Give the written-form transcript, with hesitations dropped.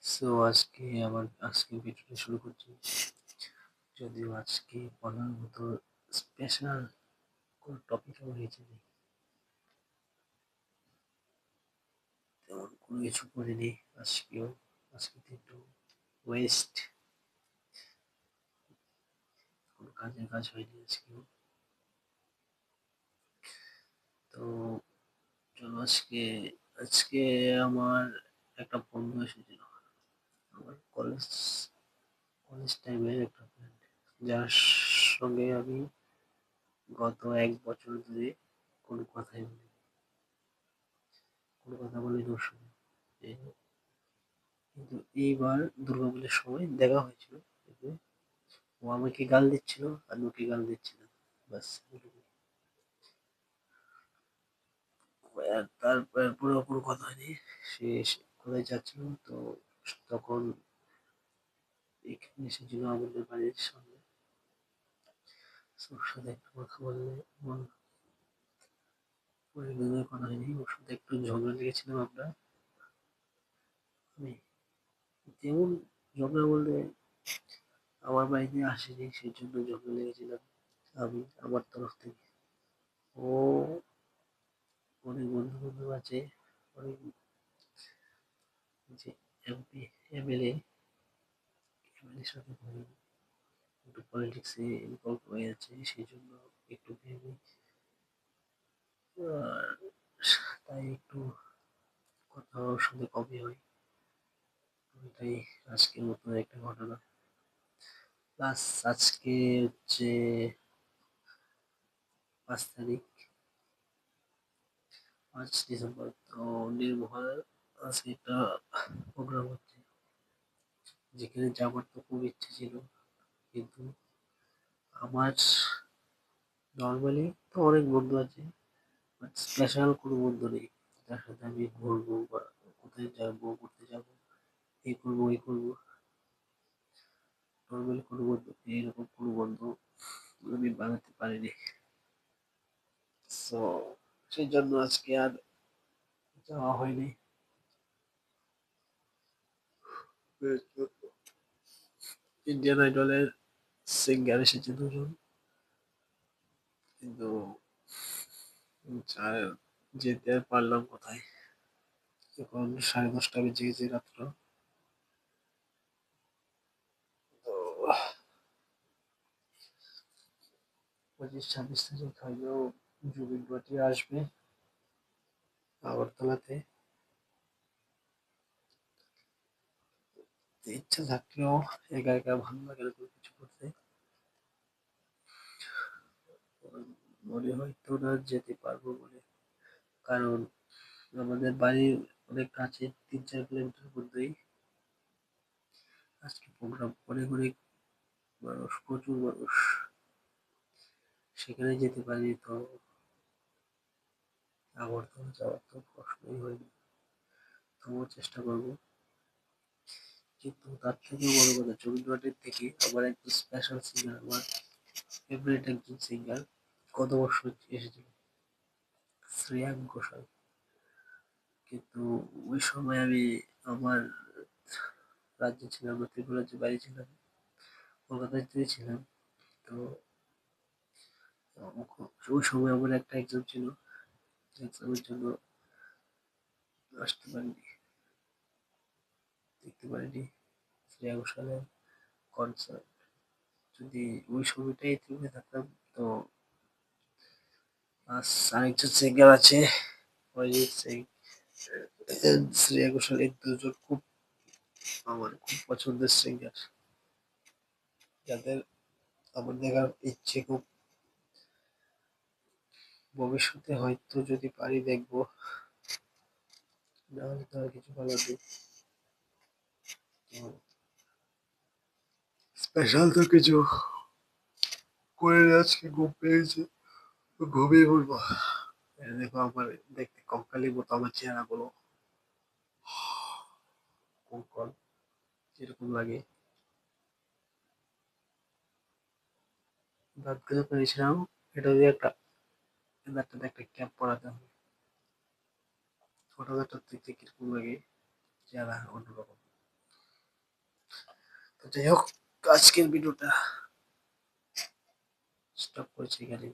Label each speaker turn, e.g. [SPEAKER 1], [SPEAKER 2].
[SPEAKER 1] So আজকে ভিডিওটা শুরু করছি। যদিও আজকে বলার মতো স্পেশাল কোনো টপিক আমার নিচে নেই, তেমন কোনো কিছু করিনি আজকেও। আজকে তো একটু ওয়েস্ট, কোনো কাজের কাজ হয়নি আজকেও। তো চলো আজকে আমার একটা বন্ধু এসেছিল, আমার কলেজ টাইমের একটা ফ্রেন্ড, যার সঙ্গে আমি গত 1 বছর ধরে কোনো কথাই বলি কোনো কথা বলিনি ওর সঙ্গে। কিন্তু এইবার দুর্গাপুজোর সময় দেখা হয়েছিল, কিন্তু ও আমাকে গাল দিচ্ছিল, আমি ওকে গাল দিচ্ছিলাম, ব্যাস এটুকুই। আর তারপর পুরো কথা হয়নি। সে কোথায় যাচ্ছিল, তো তখন এখানে এসেছিল আমাদের বাড়ির সামনে। ওর সাথে একটু কথা বললে অনেকদিনের কথা হয়নি। ওর সাথে একটু ঝগড়া লেগেছিলাম আমরা। আমি যেমন ঝগড়া বলতে আমার বাড়িতে আসেনি, সেই জন্য ঝগড়া লেগেছিলাম আমি আমার তরফ থেকে। ও অনেক বন্ধু বান্ধব আছে, অনেক যে এমপি এমএলএ এমএলএর সাথে ধরে একটু পলিটিক্সে ইনভলভ হয়ে আছে, সেই জন্য একটু ভেবে আর তাই একটু কথা ওর সাথে কমই হয়। এটাই আজকের মতো একটা ঘটনা। প্লাস আজকে হচ্ছে 5 তারিখ, 5 ডিসেম্বর। তো নির্মহার আজকে একটা প্রোগ্রাম হচ্ছে, যেখানে যাবার তো খুব ইচ্ছে ছিল, কিন্তু আমার নর্মালি তো অনেক বন্ধু আছে, বাট স্পেশাল কোনো বন্ধু নেই যার সাথে আমি ঘুরবো বা কোথায় যাবো, ঘুরতে যাবো, এই করবো ওই করবো। নর্মালি কোনো বন্ধু নেই, এরকম কোনো বন্ধু আমি বানাতে পারিনি। সো সেই জন্য আজকে আর যাওয়া হয়নি। ইন্ডিয়ান আইডলের সিঙ্গার এসেছে 2 জন, কিন্তু যেতে আর পারলাম কোথায়। এখন 10:30 বেজে গেছে রাত্র। তো 25-26 তারিখ হয়তো জুবিন নটিয়াল আসবে আগরতলাতে। ইচ্ছা থাকলেও একা একা ভালো লাগে না কোনো কিছু করতে। মনে হয়তো না যেতে পারবো বলে, কারণ আমাদের বাড়ির অনেক কাছে, 3-4 কিলোমিটার মধ্যেই আজকে প্রোগ্রাম। অনেক অনেক মানুষ, প্রচুর মানুষ, সেখানে যেতে পারি তো আগরতলা যাওয়ার তো প্রশ্নই হয়নি। তবুও চেষ্টা করবো। কিন্তু তার থেকেও বড় কথা, রবীন্দ্রনাথের থেকে আমার একজন স্পেশাল সিঙ্গার, আমার ফেভারিট একজন সিঙ্গার গত বছর এসেছিল, শ্রেয়া ঘোষাল। কিন্তু ওই সময় আমি আমার রাজ্যে ছিলাম না, ত্রিপুরা রাজ্যে বাড়ি ছিলাম, কলকাতাতে ছিলাম। তো ওই সময় আমার একটা এক্সাম ছিল, এক্সামের জন্য আসতে পারিনি, দেখতে পারিনি শ্রেয়া ঘোষালের কনসার্ট। যদি ওই সময়টাই ত্রিপুরা থাকতাম, তো আরেকজন সিঙ্গার আছে অরিজিৎ সিং, শ্রেয়া ঘোষাল, এই 2জন আমার খুব পছন্দের সিঙ্গার, যাদের আমার দেখার ইচ্ছে খুব। ভবিষ্যতে হয়তো যদি পারি দেখবো, না হলে তো আর কিছু বলার নেই। স্পেশাল তো কিছু করে আজকে ঘুম পেয়েছে, ঘুমিয়ে পড়বো। দেখো আমার দেখতে কঙ্কালের মতো আমার চেহারা গুলো, কঙ্কাল যেরকম লাগে। দাঁত গুলো পেরেছিলাম, এটা দিয়ে একটা ক্যাপ পরাতে হবে। ছোটখাটো দেখতে কিরকম লাগে, চেহারা অন্যরকম। তো যাই হোক, আজকের ভিডিওটা স্টপ করছি এখানে।